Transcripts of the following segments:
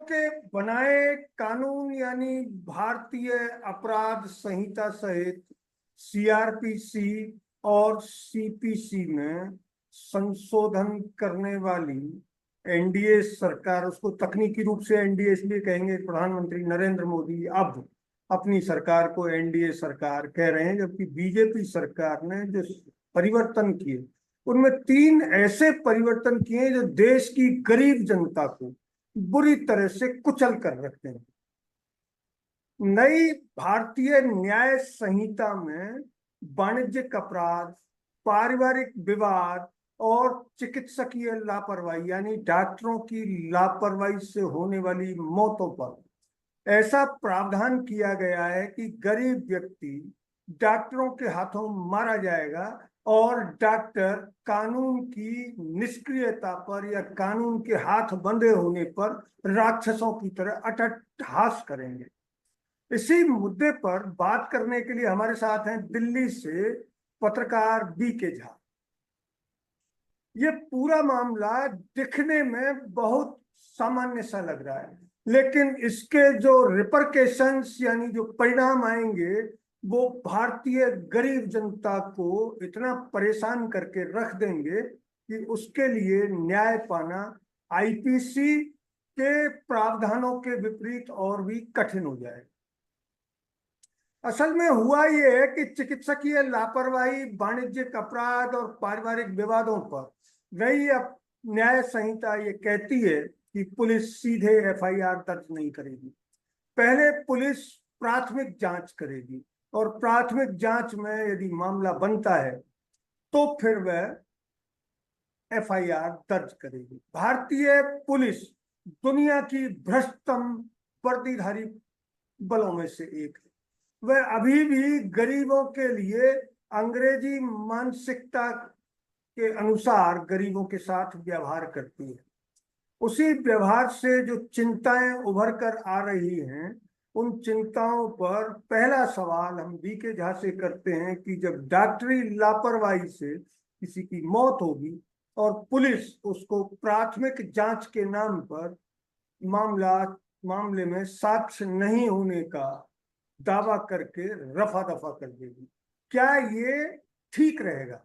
के बनाए कानून यानी भारतीय अपराध संहिता सहित सीआरपीसी और सीपीसी में संशोधन करने वाली एनडीए सरकार, उसको तकनीकी रूप से एनडीए इसलिए कहेंगे, प्रधानमंत्री नरेंद्र मोदी अब अपनी सरकार को एनडीए सरकार कह रहे हैं, जबकि बीजेपी सरकार ने जो परिवर्तन किए उनमें तीन ऐसे परिवर्तन किए जो देश की गरीब जनता को बुरी तरह से कुचल कर रखते हैं। नई भारतीय न्याय संहिता में वाणिज्यिक अपराध, पारिवारिक विवाद और चिकित्सकीय लापरवाही यानी डॉक्टरों की लापरवाही से होने वाली मौतों पर ऐसा प्रावधान किया गया है कि गरीब व्यक्ति डॉक्टरों के हाथों मारा जाएगा और डॉक्टर कानून की निष्क्रियता पर या कानून के हाथ बंधे होने पर राक्षसों की तरह अट्टहास करेंगे। इसी मुद्दे पर बात करने के लिए हमारे साथ हैं दिल्ली से पत्रकार बीके झा। ये पूरा मामला दिखने में बहुत सामान्य सा लग रहा है, लेकिन इसके जो रिपरकेशंस यानी जो परिणाम आएंगे वो भारतीय गरीब जनता को इतना परेशान करके रख देंगे कि उसके लिए न्याय पाना आईपीसी के प्रावधानों के विपरीत और भी कठिन हो जाएगा। असल में हुआ ये है कि चिकित्सकीय लापरवाही, वाणिज्यिक अपराध और पारिवारिक विवादों पर नई न्याय संहिता ये कहती है कि पुलिस सीधे एफआईआर दर्ज नहीं करेगी। पहले पुलिस प्राथमिक जांच करेगी और प्राथमिक जांच में यदि मामला बनता है तो फिर वह एफआईआर दर्ज करेगी। भारतीय पुलिस दुनिया की भ्रष्टतम वर्दीधारी बलों में से एक है। वह अभी भी गरीबों के लिए अंग्रेजी मानसिकता के अनुसार गरीबों के साथ व्यवहार करती है। उसी व्यवहार से जो चिंताएं उभर कर आ रही हैं, उन चिंताओं पर पहला सवाल हम बीके झा से करते हैं कि जब डॉक्टरी लापरवाही से किसी की मौत होगी और पुलिस उसको प्राथमिक जांच के नाम पर मामले में साक्ष्य नहीं होने का दावा करके रफा दफा कर देगी, क्या ये ठीक रहेगा?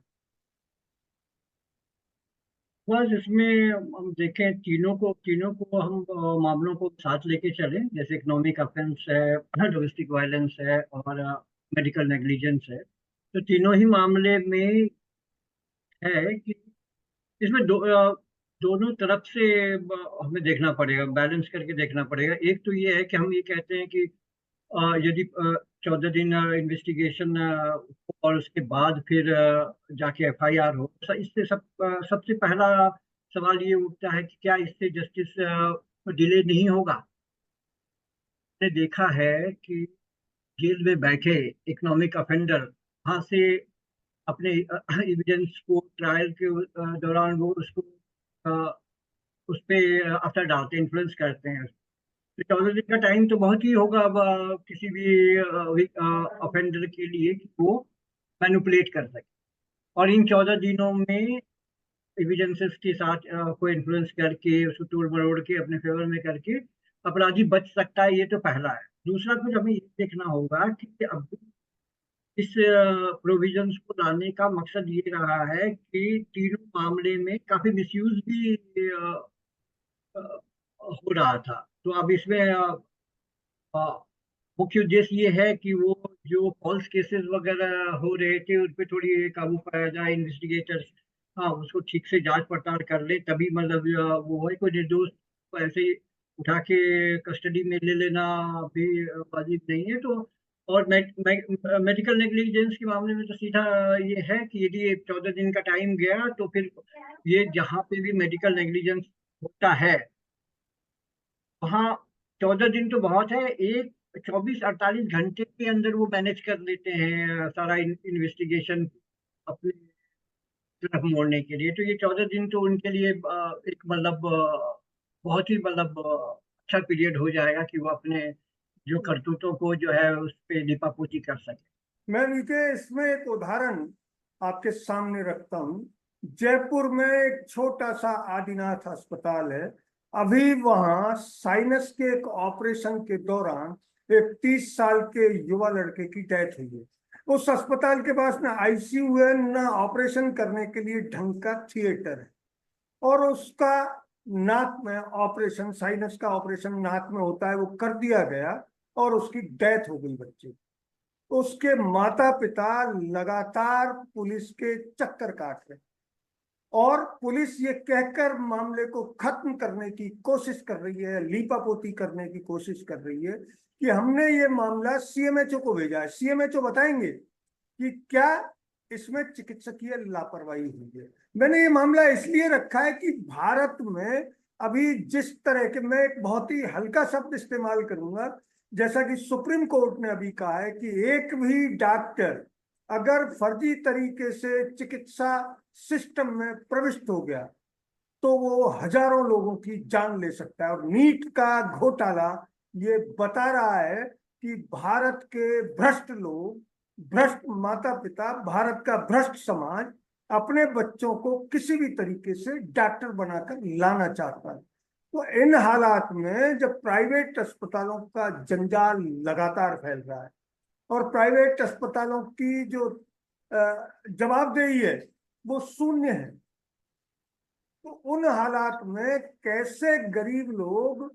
बस इसमें हम देखें तीनों को हम मामलों को साथ लेके चलें, जैसे इकोनॉमिक ऑफेंस है, डोमेस्टिक वायलेंस है और मेडिकल नेग्लिजेंस है। तो तीनों ही मामले में है कि इसमें दोनों तरफ से हमें देखना पड़ेगा, बैलेंस करके देखना पड़ेगा। एक तो ये है कि हम ये कहते हैं कि यदि 14 दिन इन्वेस्टिगेशन और उसके बाद फिर जाके एफआईआर हो, इससे सबसे पहला सवाल ये उठता है कि क्या इससे जस्टिस डिले नहीं होगा। हमने देखा है कि जेल में बैठे इकोनॉमिक ऑफेंडर वहां से अपने एविडेंस को ट्रायल के दौरान वो उसको अ, उस पे असर डालते, इन्फ्लुएंस करते हैं। तो 14 दिन का टाइम तो बहुत ही होगा अब किसी भी ऑफेंडर के लिए कि वो मैनिपुलेट कर सके। और इन 14 दिनों में एविडेंसेस के साथ को इन्फ्लुएंस करके उसको तोड़ मरोड़ के अपने फेवर में करके अपराधी बच सकता है। ये तो पहला है। दूसरा कुछ हमें ये देखना होगा कि अब इस प्रोविजंस को लाने का मकसद ये रहा है कि तीनों मामले में काफी मिसयूज भी अ, हो रहा था। तो अब इसमें मुख्य उद्देश्य ये है कि वो जो फॉल्स केसेस वगैरह हो रहे थे उन पे थोड़ी काबू पाया जाए, इन्वेस्टिगेटर्स हाँ उसको ठीक से जांच पड़ताल कर ले, तभी मतलब वो है। कोई निर्दोष को ऐसे ही उठा के कस्टडी में ले लेना भी वाजिब नहीं है। तो और मेडिकल नेग्लिजेंस के मामले में तो सीधा ये है कि यदि 14 दिन का टाइम गया तो फिर ये जहाँ पे भी मेडिकल नेग्लिजेंस होता है वहाँ 14 दिन तो बहुत है। एक 24-48 घंटे के अंदर वो मैनेज कर लेते हैं सारा इन्वेस्टिगेशन अपने तरफ मोड़ने के लिए। तो ये 14 दिन तो उनके लिए एक मतलब बहुत ही मतलब अच्छा पीरियड हो जाएगा कि वो अपने जो करतूतों को जो है उस पे लिपापोती कर सके। मैं नीचे इसमें एक उदाहरण आपके सामने रखता हूं। जयपुर में एक छोटा सा आदिनाथ अस्पताल है। अभी वहां साइनस के एक ऑपरेशन के दौरान एक 30 साल के युवा लड़के की डेथ हुई है। उस अस्पताल के पास ना आईसीयू है, ना ऑपरेशन करने के लिए ढंग का थिएटर है। और उसका नाक में ऑपरेशन, साइनस का ऑपरेशन नाक में होता है, वो कर दिया गया और उसकी डेथ हो गई बच्चे की। उसके माता पिता लगातार पुलिस के चक्कर काट रहे, और पुलिस ये कहकर मामले को खत्म करने की कोशिश कर रही है, लीपापोती करने की कोशिश कर रही है कि हमने ये मामला सीएमएचओ को भेजा है, सीएमएचओ बताएंगे कि क्या इसमें चिकित्सकीय लापरवाही हुई है। मैंने ये मामला इसलिए रखा है कि भारत में अभी जिस तरह के, मैं एक बहुत ही हल्का शब्द इस्तेमाल करूंगा, जैसा कि सुप्रीम कोर्ट ने अभी कहा है कि एक भी डॉक्टर अगर फर्जी तरीके से चिकित्सा सिस्टम में प्रविष्ट हो गया तो वो हजारों लोगों की जान ले सकता है। और नीट का घोटाला ये बता रहा है कि भारत के भ्रष्ट लोग, भ्रष्ट माता पिता, भारत का भ्रष्ट समाज अपने बच्चों को किसी भी तरीके से डॉक्टर बनाकर लाना चाहता है। तो इन हालात में जब प्राइवेट अस्पतालों का जंजाल लगातार फैल रहा है और प्राइवेट अस्पतालों की जो जवाबदेही है वो शून्य है, तो उन हालात में कैसे गरीब लोग,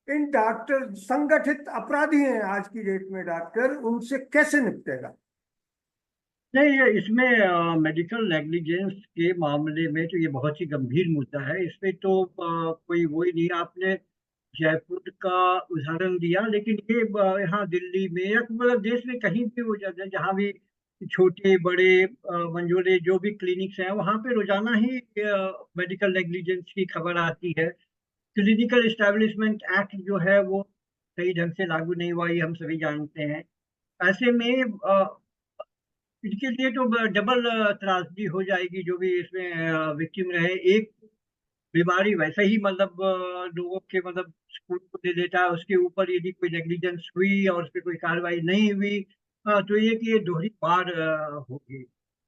इन डॉक्टर संगठित अपराधी हैं आज की डेट में, डॉक्टर उनसे कैसे निपटेगा। नहीं, ये इसमें मेडिकल नेग्लिजेंस के मामले में तो ये बहुत ही गंभीर मुद्दा है। इसमें तो कोई वो ही नहीं। आपने जयपुर का उदाहरण दिया, लेकिन ये यहाँ दिल्ली में या मतलब देश में कहीं भी हो जाता है, जहाँ भी छोटे बड़े मंझोले जो भी क्लिनिक्स हैं, वहाँ पे रोजाना ही मेडिकल नेग्लिजेंस की खबर आती है। क्लिनिकल एस्टेब्लिशमेंट एक्ट जो है वो सही ढंग से लागू नहीं हुआ, ये हम सभी जानते हैं। ऐसे में इनके लिए तो डबल त्रासदी हो जाएगी। जो भी इसमें विक्टिम रहे, एक बीमारी वैसे ही मतलब लोगों के मतलब स्कूल को दे देता है, उसके ऊपर यदि कोई नेग्लिजेंस हुई और उस पर कोई कार्रवाई नहीं हुई, तो ये कि ये दोहरी मार होगी।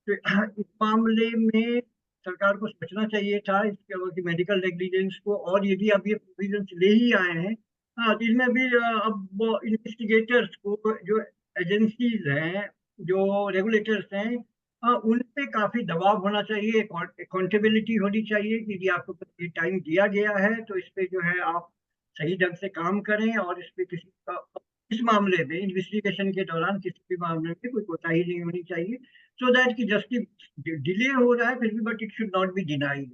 तो इस मामले में सरकार को सोचना चाहिए था इसके कि मेडिकल नेग्लिजेंस को, और यदि अब ये प्रोविजंस ले ही आए हैं, हाँ, तो इसमें भी अब इन्वेस्टिगेटर्स को, जो एजेंसीज हैं, जो रेगुलेटर्स हैं, हाँ, उन पे काफी दबाव होना चाहिए, अकाउंटेबिलिटी होनी चाहिए कि यदि आपको ये टाइम दिया गया है तो इस पे जो है आप सही ढंग से काम करें, और इस पे किसी का, इस मामले में इन्वेस्टिगेशन के दौरान किसी भी मामले में कोई कोताही नहीं होनी चाहिए, सो दैट कि जस्टिस डिले हो रहा है फिर भी, but it should not be denied.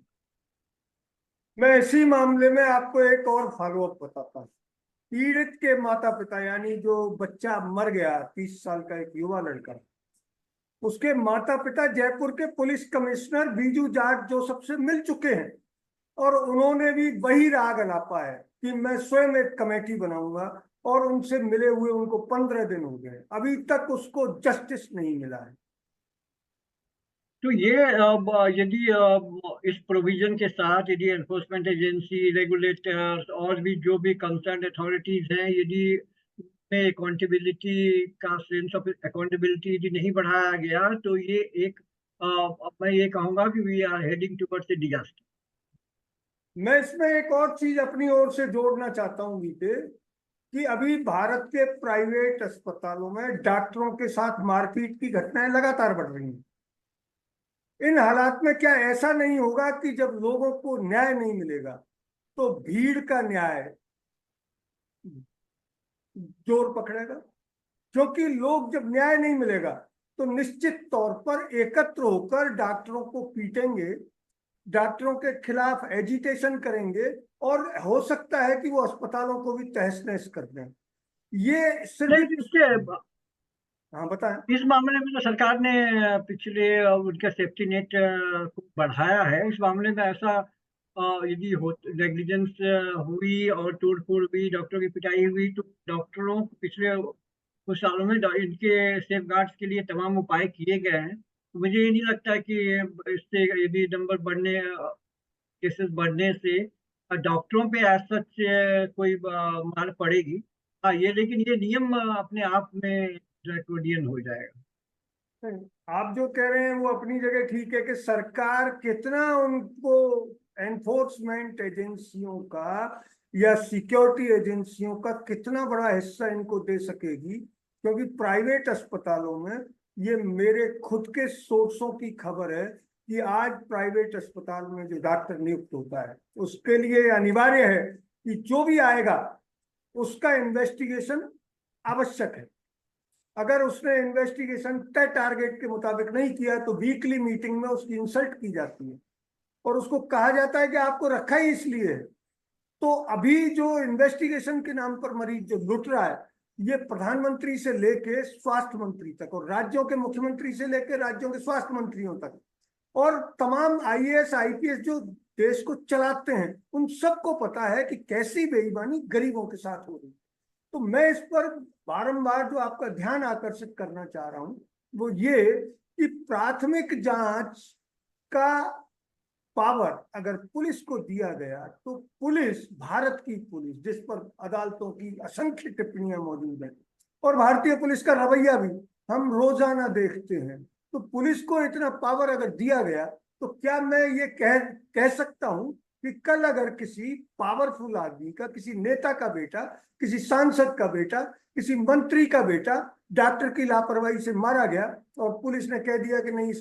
मैं इसी मामले में आपको एक और फॉलो अप बताता हूँ। पीड़ित के माता पिता, यानी जो बच्चा मर गया, 30 साल का एक युवा लड़का, उसके माता पिता जयपुर के police commissioner Biju Jat Joseph से मिल चुके हैं, और उन्होंने भी वही राग अलापा है कि मैं स्वयं एक कमेटी बनाऊंगा। और उनसे मिले हुए उनको 15 दिन हो गए, अभी तक उसको जस्टिस नहीं मिला है। तो ये यदि इस प्रोविजन के साथ यदि एनफोर्समेंट एजेंसी, रेगुलेटर्स और भी जो भी कंसर्न अथॉरिटीज हैं, यदि में अकाउंटेबिलिटी का सेंस ऑफ अकाउंटेबिलिटी यदि नहीं बढ़ाया गया, तो ये एक मैं ये कहूंगा कि we are heading towards a disaster. मैं इसमें एक और चीज अपनी ओर से जोड़ना चाहता हूँ गीते, कि अभी भारत के प्राइवेट अस्पतालों में डॉक्टरों के साथ मारपीट की घटनाएं लगातार बढ़ रही हैं। इन हालात में क्या ऐसा नहीं होगा कि जब लोगों को न्याय नहीं मिलेगा तो भीड़ का न्याय जोर पकड़ेगा? क्योंकि लोग, जब न्याय नहीं मिलेगा तो निश्चित तौर पर एकत्र होकर डॉक्टरों को पीटेंगे, डॉक्टरों के खिलाफ एजिटेशन करेंगे, और हो सकता है कि वो अस्पतालों को भी तहस नहस कर दें। ये नहीं, सिर्फ, तो इसके हाँ बताएं। इस मामले में तो सरकार ने पिछले उनका सेफ्टी नेट को बढ़ाया है। इस मामले में ऐसा यदि हो नेग्लिजेंस हुई और तोड़ फोड़ हुई, डॉक्टरों की पिटाई हुई, तो डॉक्टरों को पिछले कुछ सालों में इनके सेफ गार्ड्स के लिए तमाम उपाय किए गए हैं। तो मुझे ये नहीं लगता है कि इससे यदि नंबर बढ़ने, केसेस बढ़ने से डॉक्टरों पे एज सच कोई मार पड़ेगी। हाँ, ये लेकिन ये नियम अपने आप में ड्रैकोडियन हो जाएगा। नहीं, आप जो कह रहे हैं वो अपनी जगह ठीक है कि सरकार कितना उनको एनफोर्समेंट एजेंसियों का या सिक्योरिटी एजेंसियों का कितना बड़ा हिस्सा इनको दे सकेगी, क्योंकि प्राइवेट अस्पतालों में, ये मेरे खुद के सोर्सों की खबर है कि आज प्राइवेट अस्पताल में जो डॉक्टर नियुक्त होता है उसके लिए अनिवार्य है कि जो भी आएगा उसका इन्वेस्टिगेशन आवश्यक है। अगर उसने इन्वेस्टिगेशन तय टारगेट के मुताबिक नहीं किया तो वीकली मीटिंग में उसकी इंसल्ट की जाती है और उसको कहा जाता है कि आपको रखा ही इसलिए है। तो अभी जो इन्वेस्टिगेशन के नाम पर मरीज जो लुट रहा है, ये प्रधानमंत्री से लेके स्वास्थ्य मंत्री तक और राज्यों के मुख्यमंत्री से लेके राज्यों के स्वास्थ्य मंत्रियों तक और तमाम आईएएस आईपीएस जो देश को चलाते हैं, उन सबको पता है कि कैसी बेईमानी गरीबों के साथ हो रही है। तो मैं इस पर बारंबार जो आपका ध्यान आकर्षित करना चाह रहा हूं वो ये कि प्राथमिक जांच का पावर अगर पुलिस को दिया गया तो पुलिस, भारत की पुलिस जिस पर अदालतों की असंख्य टिप्पणियां मौजूद हैं और भारतीय पुलिस का रवैया भी हम रोजाना देखते हैं, तो पुलिस को इतना पावर अगर दिया गया तो क्या मैं ये कह सकता हूं कि कल अगर किसी पावरफुल आदमी का, किसी नेता का बेटा, किसी सांसद का बेटा, किसी मंत्री का बेटा डॉक्टर की लापरवाही से मारा गया और पुलिस ने कह दिया कि नहीं